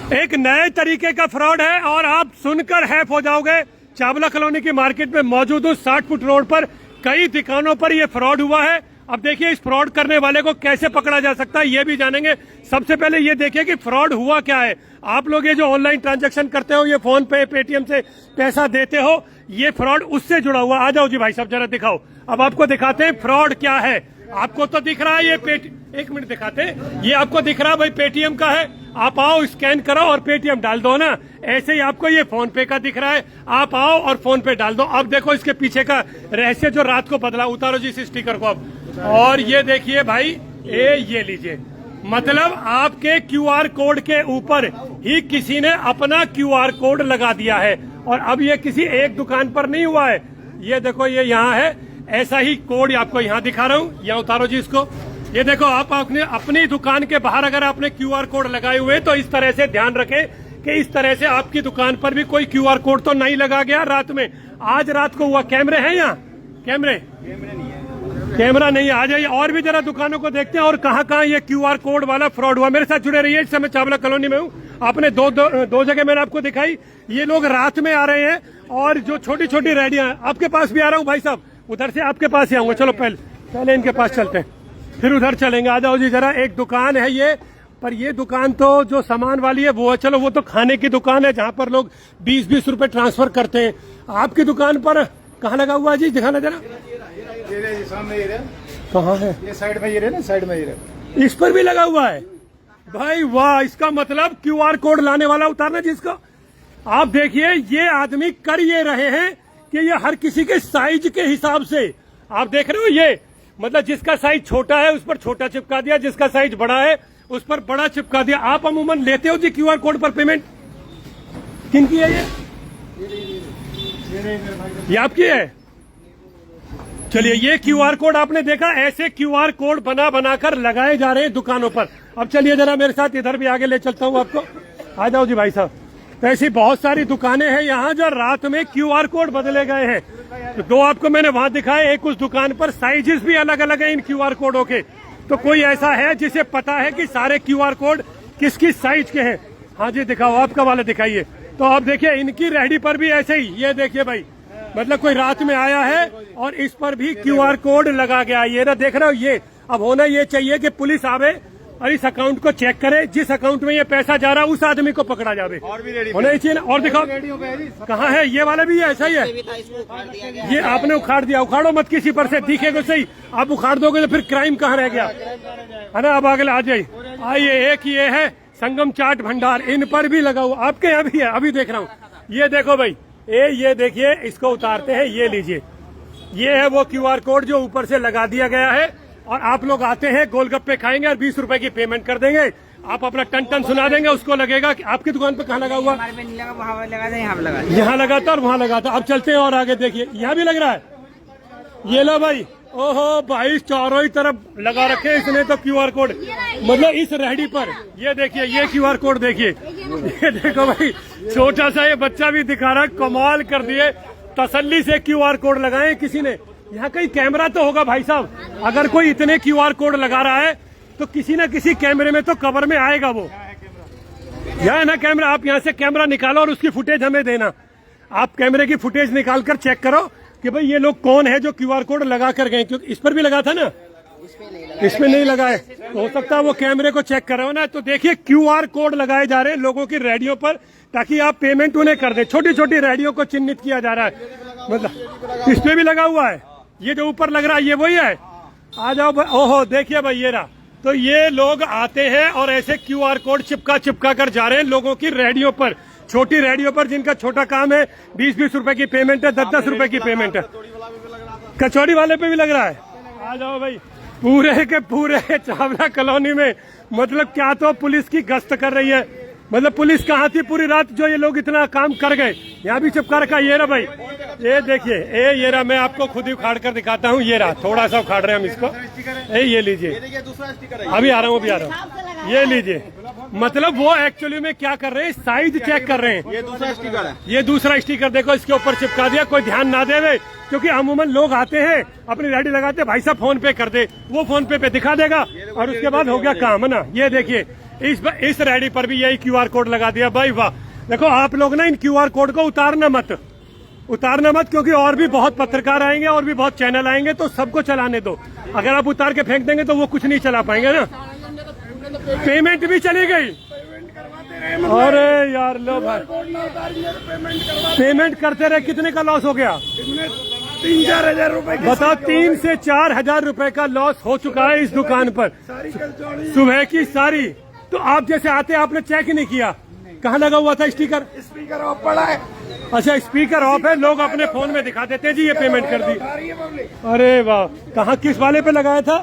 एक नए तरीके का फ्रॉड है और आप सुनकर हैफ हो जाओगे। चावला कॉलोनी की मार्केट में मौजूद हूँ, 60 फुट रोड पर कई दुकानों पर यह फ्रॉड हुआ है। अब देखिए इस फ्रॉड करने वाले को कैसे पकड़ा जा सकता है ये भी जानेंगे। सबसे पहले ये देखिए कि फ्रॉड हुआ क्या है। आप लोग ये जो ऑनलाइन ट्रांजैक्शन करते हो, ये फोन पे पेटीएम से पैसा देते हो, ये फ्रॉड उससे जुड़ा हुआ। आ जाओ जी भाई साहब जरा दिखाओ। अब आपको दिखाते हैं फ्रॉड क्या है। आपको तो दिख रहा है ये एक मिनट दिखाते हैं। ये आपको दिख रहा है भाई पेटीएम का है। आप आओ स्कैन करो और पेटीएम डाल दो ना। ऐसे ही आपको ये फोन पे का दिख रहा है, आप आओ और फोन पे डाल दो। अब देखो इसके पीछे का रहस्य जो रात को बदला। उतारो जी इस स्टिकर को अब। और ये देखिए भाई ये लीजिए, मतलब आपके क्यूआर कोड के ऊपर ही किसी ने अपना क्यूआर कोड लगा दिया है। और अब ये किसी एक दुकान पर नहीं हुआ है। ये देखो ये यहाँ है, ऐसा ही कोड आपको यहाँ दिखा रहा हूँ। यहाँ उतारो जी इसको। ये देखो आप अपनी दुकान के बाहर अगर आपने क्यूआर कोड लगाए हुए तो इस तरह से ध्यान रखें कि इस तरह से आपकी दुकान पर भी कोई क्यूआर कोड तो नहीं लगा गया रात में। आज रात को हुआ। कैमरे हैं यहाँ? कैमरा नहीं है। आ जाइए और भी जरा दुकानों को देखते हैं और कहाँ ये क्यूआर कोड वाला फ्रॉड हुआ। मेरे साथ जुड़े रहिए। इस समय चावला कॉलोनी में हूँ। आपने दो जगह मैंने आपको दिखाई। ये लोग रात में आ रहे हैं और जो छोटी छोटी रेडियां, आपके पास भी आ रहा हूँ भाई साहब, उधर से आपके पास ही आऊंगा। चलो पहले इनके पास चलते हैं, फिर उधर चलेंगे। आ जाओ जी जरा। एक दुकान है ये, पर ये दुकान तो जो सामान वाली है वो है। चलो वो तो खाने की दुकान है जहाँ पर लोग 20-20 रुपए ट्रांसफर करते हैं। आपकी दुकान पर कहाँ लगा हुआ है जी? दिखाना जरा। कहाँ है? ये साइड में ये रहे ना, साइड में ये रहे। इस पर भी लगा हुआ है भाई। वाह, इसका मतलब क्यूआर कोड लाने वाला उतारना जिसको। आप देखिए ये आदमी कर ये रहे हैं कि ये हर किसी के साइज के हिसाब से, आप देख रहे हो, ये मतलब जिसका साइज छोटा है उस पर छोटा चिपका दिया, जिसका साइज बड़ा है उस पर बड़ा चिपका दिया। आप अमूमन लेते हो जी क्यूआर कोड पर पेमेंट? किनकी है ये आपकी है? चलिए ये क्यूआर कोड आपने देखा, ऐसे क्यूआर कोड बनाकर लगाए जा रहे हैं दुकानों पर। अब चलिए जरा मेरे साथ इधर भी आगे ले चलता हूँ आपको। आ जाओ जी भाई साहब। तो ऐसी बहुत सारी दुकानें हैं यहाँ जो रात में क्यूआर कोड बदले गए हैं। तो दो आपको मैंने वहां दिखाए। एक उस दुकान पर साइजेस भी अलग अलग है इन क्यूआर कोडों के। तो कोई ऐसा है जिसे पता है कि सारे क्यूआर कोड किस किस साइज के हैं? हाँ जी दिखाओ, आपका वाला दिखाइए। तो आप देखिए इनकी रेहड़ी पर भी ऐसे ही, ये देखिए भाई, मतलब कोई रात में आया है और इस पर भी क्यूआर कोड लगा गया। ये ना देख रहे हो ये। अब होना ये चाहिए कि पुलिस आवे और इस अकाउंट को चेक करे, जिस अकाउंट में ये पैसा जा रहा है उस आदमी को पकड़ा जावे। होना ही चाहिए ना। और दिखाओ कहाँ है ये वाला भी? ऐसा ही है। ये आपने उखाड़ दिया। उखाड़ो मत किसी पर से, दिखेगा सही। आप उखाड़ दोगे तो फिर क्राइम कहाँ रह गया है ना। अब आगे आ जाइए। आइए, एक ये है संगम चाट भंडार, इन पर भी लगा हुआ। आपके यहाँ भी है? अभी देख रहा हूँ। ये देखो भाई, ये देखिए, इसको उतारते हैं। ये लीजिए, ये है वो क्यूआर कोड जो ऊपर से लगा दिया गया है। और आप लोग आते हैं, गोलगप्पे खाएंगे और 20 रुपए की पेमेंट कर देंगे। आप अपना टन सुना देंगे, उसको लगेगा कि आपकी दुकान पे कहाँ लगा हुआ? यहाँ लगा था और वहाँ लगा था। अब चलते हैं और आगे देखिए, यहाँ भी लग रहा है। ये लो भाई। ओहो भाई, चारों ही तरफ लगा रखे इसने तो क्यूआर कोड, मतलब इस रेहड़ी पर। ये देखिए, ये क्यूआर कोड देखिए। ये देखो भाई, छोटा सा ये बच्चा भी दिखा रहा है। कमाल कर दिए। तसल्ली से क्यूआर कोड लगाए किसी ने। यहाँ कहीं कैमरा तो होगा भाई साहब। अगर कोई इतने क्यूआर कोड लगा रहा है तो किसी न किसी कैमरे में तो कवर में आएगा वो। यहाँ है ना कैमरा। आप यहाँ से कैमरा निकालो और उसकी फुटेज हमें देना। आप कैमरे की फुटेज निकाल कर चेक करो कि भाई ये लोग कौन है जो क्यूआर कोड लगा कर गए। क्योंकि इस पर भी लगा था ना, इसमें नहीं लगा है। हो सकता है वो कैमरे को चेक कर रहे हो ना। तो देखिए क्यूआर कोड लगाए जा रहे हैं लोगों की रेडियो पर, ताकि आप पेमेंट उन्हें कर दे। छोटी छोटी रेडियो को चिन्हित किया जा रहा है। मतलब इस पे भी लगा हुआ है। ये जो ऊपर लग रहा है ये वही है। आ जाओ। ओहो देखिए भाई, ये रहा। तो ये लोग आते हैं और ऐसे क्यूआर कोड चिपका कर जा रहे हैं लोगों की रेडियो पर, छोटी रेडियो पर, जिनका छोटा काम है। 20-20 रुपए की पेमेंट है, 10-10 रुपए की पेमेंट है। कचौड़ी वाले पे भी लग रहा है। आ जाओ भाई। पूरे के पूरे चावला कॉलोनी में मतलब क्या तो पुलिस की गश्त कर रही है। मतलब पुलिस कहाँ थी पूरी रात जो ये लोग इतना काम कर गए। यहाँ भी चिपका रखा। ये रहा भाई, ये देखिए, ये रहा। मैं आपको खुद ही उखाड़ कर दिखाता हूँ। ये रहा, थोड़ा सा उखाड़ रहे हैं हम इसको। ये लीजिए, अभी आ रहा हूँ, अभी आ रहा हूँ। ये लीजिए, मतलब वो एक्चुअली में क्या कर रहे हैं, साइज चेक कर रहे हैं। ये दूसरा स्टिकर है। ये दूसरा स्टिकर देखो, इसके ऊपर चिपका दिया। कोई ध्यान ना देवे, क्योंकि अमूमन लोग आते हैं अपनी रेडी लगाते हैं, भाई साहब फोन पे कर दे, वो फोन पे दिखा देगा और उसके बाद हो गया काम, है ना। ये देखिए, इस रेडी पर भी यही क्यूआर कोड लगा दिया भाई वाह। देखो आप लोग ना इन क्यूआर कोड को उतारना मत क्योंकि और भी बहुत पत्रकार आएंगे और भी बहुत चैनल आएंगे तो सबको चलाने दो। अगर आप उतार के फेंक देंगे तो वो कुछ नहीं चला पाएंगे ना। पेमेंट भी चली गई। अरे यार लो भाई पेमेंट करते रहे, कितने का लॉस हो गया? 3-4 हजार रुपए। बताओ 3 से 4 हजार रुपए का लॉस हो चुका है इस दुकान पर सुबह की सारी। तो आप जैसे आते आपने चेक नहीं किया कहाँ लगा हुआ था स्टिकर? स्पीकर ऑफ पड़ा है। अच्छा स्पीकर ऑफ है, लोग अपने फोन में दिखा देते जी ये पेमेंट कर दी। अरे वाह, कहाँ किस वाले पे लगाया था?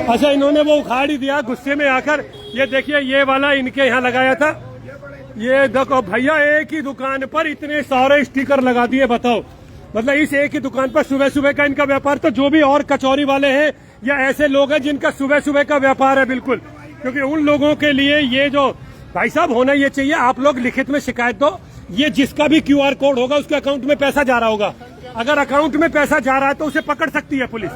अच्छा इन्होंने वो उखाड़ ही दिया गुस्से में आकर। ये देखिए ये वाला इनके यहाँ लगाया था। ये देखो भैया एक ही दुकान पर इतने सारे स्टिकर लगा दिए। बताओ मतलब इस एक ही दुकान पर सुबह सुबह का इनका व्यापार। तो जो भी और कचौरी वाले हैं या ऐसे लोग हैं जिनका सुबह सुबह का व्यापार है बिल्कुल, क्योंकि उन लोगों के लिए ये जो भाई साहब होना ये चाहिए, आप लोग लिखित में शिकायत दो। ये जिसका भी क्यूआर कोड होगा उसके अकाउंट में पैसा जा रहा होगा। अगर अकाउंट में पैसा जा रहा है तो उसे पकड़ सकती है पुलिस,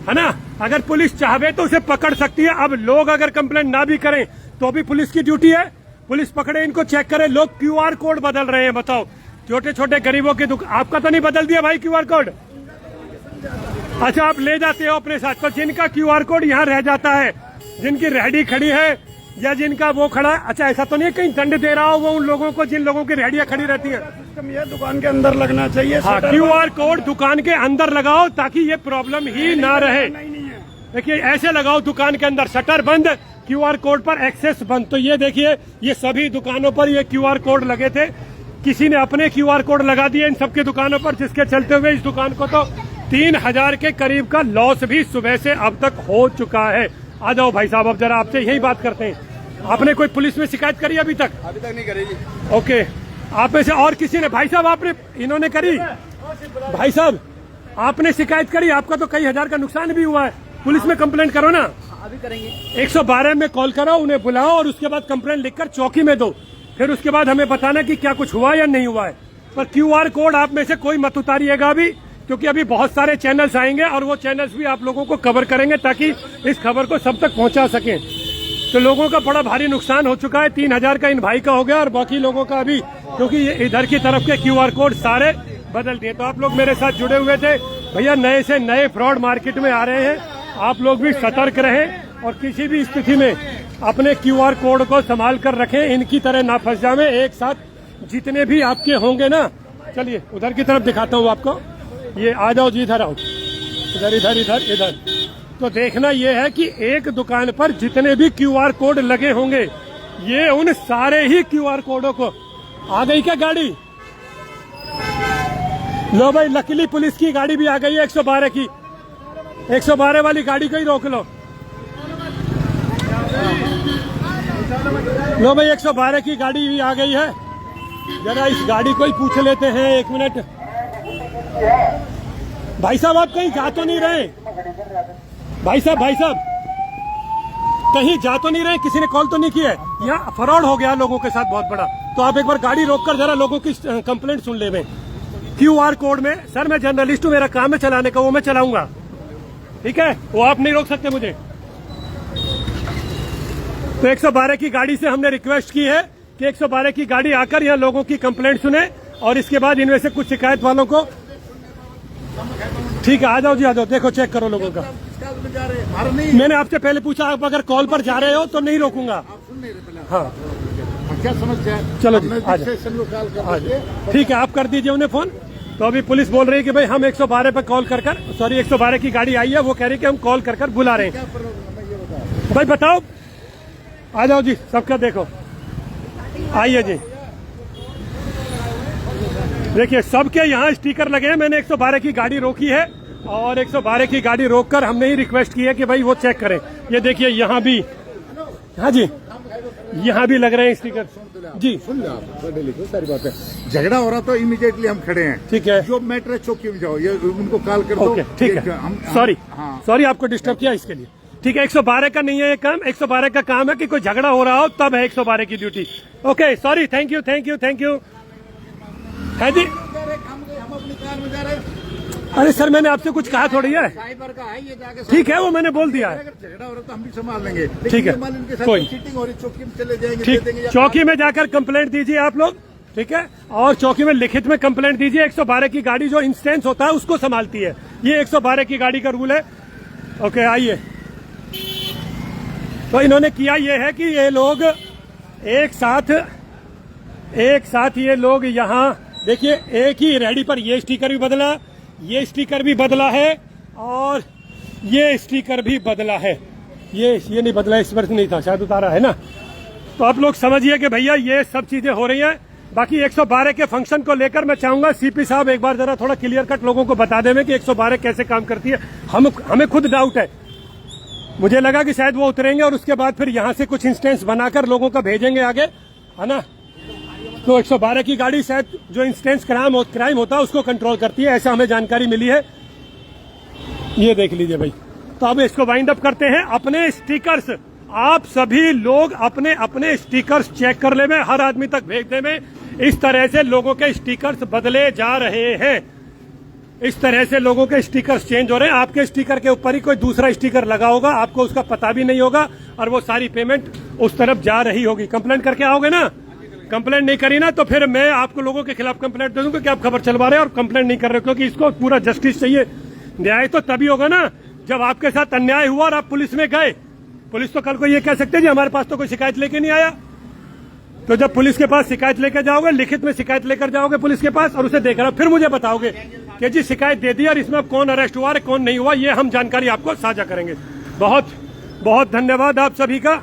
है ना। अगर पुलिस चाहे तो उसे पकड़ सकती है। अब लोग अगर कंप्लेंट ना भी करें तो भी पुलिस की ड्यूटी है, पुलिस पकड़े इनको, चेक करे। लोग क्यूआर कोड बदल रहे हैं। बताओ छोटे छोटे गरीबों की दुकान। आपका तो नहीं बदल दिया भाई क्यूआर कोड? अच्छा आप ले जाते हो अपने साथ। तो जिनका क्यूआर कोड यहाँ रह जाता है, जिनकी रेहड़ी खड़ी है या जिनका वो खड़ा है, अच्छा ऐसा तो नहीं कहीं दंड दे रहा हो वो उन लोगों को जिन लोगों की रेहड़ियां खड़ी रहती हैं? ये दुकान के अंदर लगना चाहिए। हाँ क्यूआर कोड दुकान के अंदर लगाओ ताकि ये प्रॉब्लम ही ना रहे। देखिए ऐसे लगाओ दुकान के अंदर, शटर बंद, क्यूआर कोड पर एक्सेस बंद। तो ये देखिए ये सभी दुकानों पर ये क्यूआर कोड लगे थे। किसी ने अपने क्यूआर कोड लगा दिए इन सबके दुकानों पर, जिसके चलते हुए इस दुकान को तो 3000 के करीब का लॉस भी सुबह से अब तक हो चुका है। आ जाओ भाई साहब, अब जरा आपसे यही बात करते हैं। आपने कोई पुलिस में शिकायत करी अभी तक? अभी तक नहीं करी जी। ओके, आप में से और किसी ने? भाई साहब आपने, इन्होंने करी? भाई साहब आपने शिकायत करी? आपका तो कई हजार का नुकसान भी हुआ है। पुलिस में कंप्लेंट करो ना। अभी करेंगे। 112 में कॉल करो, उन्हें बुलाओ और उसके बाद कंप्लेंट लिखकर चौकी में दो। फिर उसके बाद हमें बताना कि क्या कुछ हुआ या नहीं हुआ है। पर क्यूआर कोड आप में से कोई मत उतारिएगा अभी, क्योंकि अभी बहुत सारे चैनल्स आएंगे और वो चैनल्स भी आप लोगों को कवर करेंगे ताकि इस खबर को सब तक पहुंचा सकें। तो लोगों का बड़ा भारी नुकसान हो चुका है। 3000 का इन भाई का हो गया और बाकी लोगों का अभी, क्योंकि ये इधर की तरफ के क्यूआर कोड सारे बदल दिए। तो आप लोग मेरे साथ जुड़े हुए थे भैया, नए से नए फ्रॉड मार्केट में आ रहे हैं। आप लोग भी सतर्क रहें और किसी भी स्थिति में अपने क्यूआर कोड को संभाल कर रखें, इनकी तरह ना फंस जावे। एक साथ जितने भी आपके होंगे ना, चलिए उधर की तरफ दिखाता हूँ आपको। ये आ जाओ जी, इधर आओ, इधर इधर इधर इधर। तो देखना ये है कि एक दुकान पर जितने भी क्यूआर कोड लगे होंगे, ये उन सारे ही क्यूआर कोडों को। आ गई क्या गाड़ी? लो भाई, लकीली पुलिस की गाड़ी भी आ गई है 112 की। 112 वाली गाड़ी को ही रोक लो। लो भाई 112 की गाड़ी भी आ गई है। जरा इस गाड़ी को ही पूछ लेते हैं, 1 मिनट। भाई साहब आप कहीं जा तो नहीं रहे? भाई साहब कहीं जा तो नहीं रहे? किसी ने कॉल तो नहीं किया है? यहाँ फ्रॉड हो गया लोगों के साथ बहुत बड़ा। तो आप एक बार गाड़ी रोककर जरा लोगों की कंप्लेंट सुन ले। क्यूआर कोड में सर मैं जर्नलिस्ट हूँ, मेरा काम है चलाने का, वो मैं चलाऊंगा, ठीक है, वो आप नहीं रोक सकते मुझे। तो 112 की गाड़ी से हमने रिक्वेस्ट की है कि 112 की गाड़ी आकर यहाँ लोगों की कंप्लेंट सुने और इसके बाद इनमें से कुछ शिकायत वालों को, ठीक है आ जाओ जी, आ जाओ, देखो चेक करो लोगों का। मैंने आपसे पहले पूछा, आप अगर कॉल पर जा रहे हो तो नहीं रोकूंगा। हाँ क्या समस्या है? चलो जी आ जाओ, ठीक है आप कर दीजिए उन्हें फोन। तो अभी पुलिस बोल रही है कि भाई हम 112 पे कॉल कर 112 की गाड़ी आई है, वो कह रही है कि हम कॉल कर बुला रहे हैं। भाई बताओ, आ जाओ जी, सबका देखो, आइए जी। देखिए सबके यहाँ स्टिकर लगे हैं। मैंने 112 की गाड़ी रोकी है और 112 की गाड़ी रोककर हमने ही रिक्वेस्ट की है कि भाई वो चेक करें। ये देखिए यहाँ भी, हाँ जी यहाँ भी लग रहे हैं स्टिकर जी। सुन लो आप, लिखो सारी बात है। झगड़ा हो रहा तो इमीडिएटली हम खड़े हैं, ठीक है। जो मैटर है चौकी में जाओ, ये उनको कॉल कर दो, ठीक है। सॉरी आपको डिस्टर्ब किया इसके लिए, ठीक है। 112 का नहीं है ये काम, 112 का काम है कि कोई झगड़ा हो रहा हो तब है 112 की duty. Okay sorry, thank you है जी। हम अपनी कार में जा रहे हैं। अरे सर मैंने आपसे कुछ कहा थोड़ी है, साइबर का है ये, जाके ठीक है वो मैंने बोल दिया है। अगर झगड़ा हो रहा तो हम भी संभाल लेंगे, ठीक है, कोई चीटिंग हो रही, चौकी में चले जाएंगे, ठीक, दे देंगे। चौकी में जाकर कंप्लेंट दीजिए आप लोग, ठीक है, और चौकी में लिखित में कंप्लेंट दीजिए। 112 की गाड़ी जो इंस्टेंस होता है उसको संभालती है, ये 112 की गाड़ी का रूल है। ओके आइए, तो इन्होंने किया ये है कि ये लोग एक साथ ये लोग यहाँ देखिए, एक ही रेडी पर ये स्टिकर भी बदला, ये स्टिकर भी बदला है और ये स्टिकर भी बदला है। ये नहीं बदला, इस वर्ष नहीं था शायद, उतारा है ना। तो आप लोग समझिए कि भैया ये सब चीजें हो रही हैं। बाकी 112 के फंक्शन को लेकर मैं चाहूंगा सीपी साहब एक बार जरा थोड़ा क्लियर कट लोगों को बता दें कि 112 कैसे काम करती है। हमें खुद डाउट है, मुझे लगा कि शायद वो उतरेंगे और उसके बाद फिर यहाँ से कुछ इंस्टेंस बनाकर लोगों का भेजेंगे आगे, है ना। तो 112 की गाड़ी शायद जो इंस्टेंस क्राइम होता है उसको कंट्रोल करती है, ऐसा हमें जानकारी मिली है। ये देख लीजिए भाई। तो अब इसको वाइंड अप करते हैं। अपने स्टिकर्स आप सभी लोग अपने अपने स्टिकर्स चेक कर ले में, हर आदमी तक भेज दे में। इस तरह से लोगों के स्टिकर्स बदले जा रहे हैं, इस तरह से लोगों के स्टिकर्स चेंज हो रहे हैं। आपके स्टिकर के ऊपर ही कोई दूसरा स्टिकर लगा होगा, आपको उसका पता भी नहीं होगा और वो सारी पेमेंट उस तरफ जा रही होगी। कंप्लेंट करके आओगे ना, कंप्लेंट नहीं करी ना तो फिर मैं आपको लोगों के खिलाफ कंप्लेंट दे दूंगा कि आप खबर चलवा रहे हैं और कंप्लेंट नहीं कर रहे, क्योंकि इसको पूरा जस्टिस चाहिए। न्याय तो तभी होगा ना जब आपके साथ अन्याय हुआ और आप पुलिस में गए। पुलिस तो कल को ये कह सकते हैं जी हमारे पास तो कोई शिकायत लेके नहीं आया। तो जब पुलिस के पास शिकायत लेकर जाओगे, लिखित में शिकायत लेकर जाओगे पुलिस के पास और उसे देख रहा फिर मुझे बताओगे कि जी शिकायत दे दी और इसमें कौन अरेस्ट हुआ और कौन नहीं हुआ, ये हम जानकारी आपको साझा करेंगे। बहुत बहुत धन्यवाद आप सभी का।